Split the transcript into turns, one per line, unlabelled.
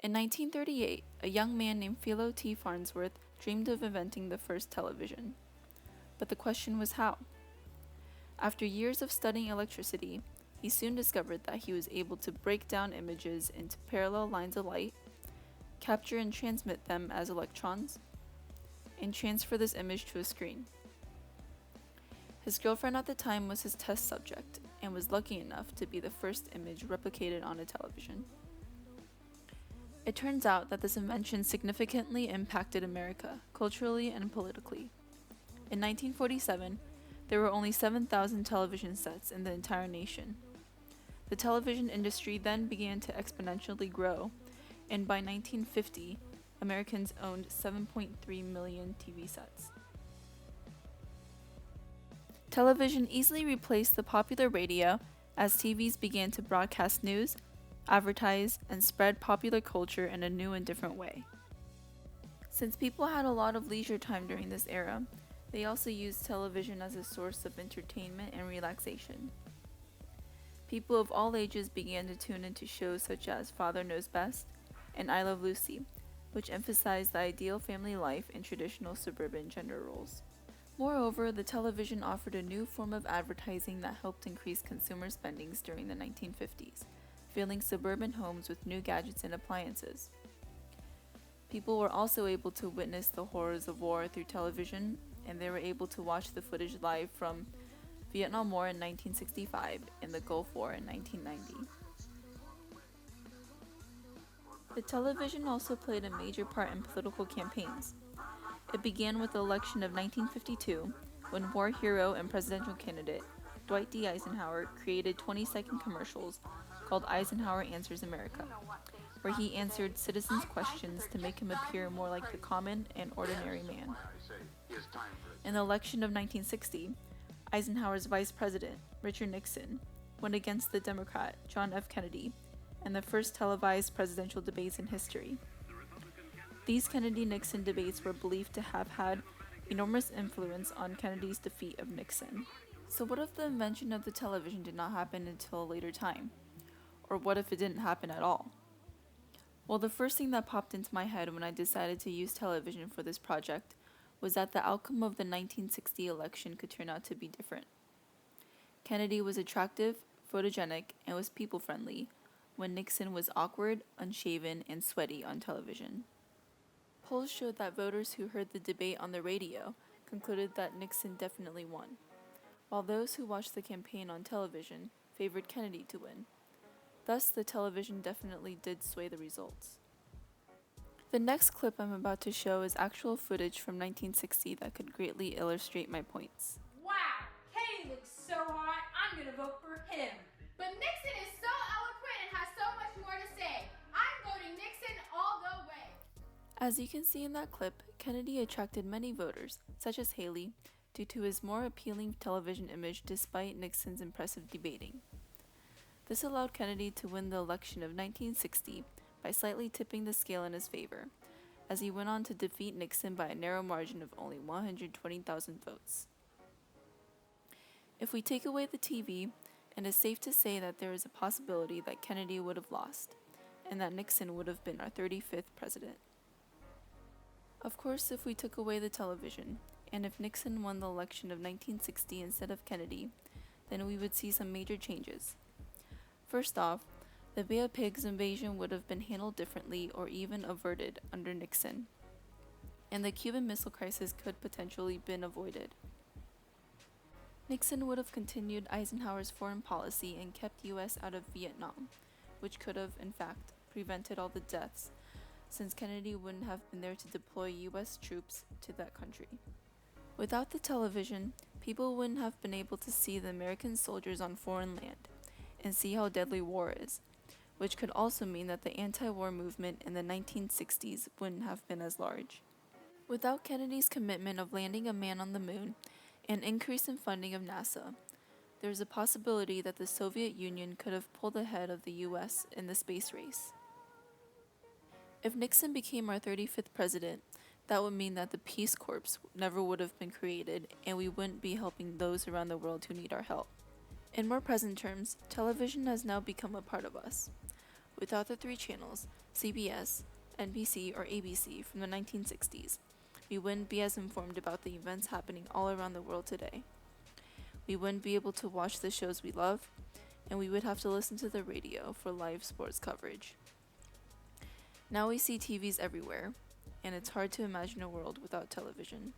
In 1938, a young man named Philo T. Farnsworth dreamed of inventing the first television. But the question was how? After years of studying electricity, he soon discovered that he was able to break down images into parallel lines of light, capture and transmit them as electrons, and transfer this image to a screen. His girlfriend at the time was his test subject and was lucky enough to be the first image replicated on a television. It turns out that this invention significantly impacted America, culturally and politically. In 1947, there were only 7,000 television sets in the entire nation. The television industry then began to exponentially grow, and by 1950, Americans owned 7.3 million TV sets. Television easily replaced the popular radio as TVs began to broadcast news, advertise, and spread popular culture in a new and different way. Since people had a lot of leisure time during this era, they also used television as a source of entertainment and relaxation. People of all ages began to tune into shows such as Father Knows Best and I Love Lucy, which emphasized the ideal family life and traditional suburban gender roles. Moreover, the television offered a new form of advertising that helped increase consumer spendings during the 1950s, filling suburban homes with new gadgets and appliances. People were also able to witness the horrors of war through television, and they were able to watch the footage live from Vietnam War in 1965 and the Gulf War in 1990. The television also played a major part in political campaigns. It began with the election of 1952, when war hero and presidential candidate Dwight D. Eisenhower created 20-second commercials called Eisenhower Answers America, where he answered citizens' questions to make him appear more like the common and ordinary man. In the election of 1960, Eisenhower's vice president, Richard Nixon, went against the Democrat, John F. Kennedy, in the first televised presidential debates in history. These Kennedy-Nixon debates were believed to have had enormous influence on Kennedy's defeat of Nixon. So what if the invention of the television did not happen until a later time? Or what if it didn't happen at all? Well, the first thing that popped into my head when I decided to use television for this project was that the outcome of the 1960 election could turn out to be different. Kennedy was attractive, photogenic, and was people-friendly, when Nixon was awkward, unshaven, and sweaty on television. Polls showed that voters who heard the debate on the radio concluded that Nixon definitely won, while those who watched the campaign on television favored Kennedy to win. Thus, the television definitely did sway the results. The next clip I'm about to show is actual footage from 1960 that could greatly illustrate my points.
Wow, Kennedy looks so hot, I'm gonna vote for him. But Nixon is so eloquent and has so much more to say. I'm voting Nixon all the way.
As you can see in that clip, Kennedy attracted many voters, such as Haley, due to his more appealing television image despite Nixon's impressive debating. This allowed Kennedy to win the election of 1960 by slightly tipping the scale in his favor, as he went on to defeat Nixon by a narrow margin of only 120,000 votes. If we take away the TV, it is safe to say that there is a possibility that Kennedy would have lost, and that Nixon would have been our 35th president. Of course, if we took away the television, and if Nixon won the election of 1960 instead of Kennedy, then we would see some major changes. First off, the Bay of Pigs invasion would have been handled differently or even averted under Nixon, and the Cuban Missile Crisis could potentially been avoided. Nixon would have continued Eisenhower's foreign policy and kept US out of Vietnam, which could have, in fact, prevented all the deaths, since Kennedy wouldn't have been there to deploy US troops to that country. Without the television, people wouldn't have been able to see the American soldiers on foreign land and see how deadly war is, which could also mean that the anti-war movement in the 1960s wouldn't have been as large. Without Kennedy's commitment of landing a man on the moon and increase in funding of NASA, there is a possibility that the Soviet Union could have pulled ahead of the US in the space race. If Nixon became our 35th president, that would mean that the Peace Corps never would have been created and we wouldn't be helping those around the world who need our help. In more present terms, television has now become a part of us. Without the three channels, CBS, NBC, or ABC from the 1960s, we wouldn't be as informed about the events happening all around the world today. We wouldn't be able to watch the shows we love, and we would have to listen to the radio for live sports coverage. Now we see TVs everywhere, and it's hard to imagine a world without television.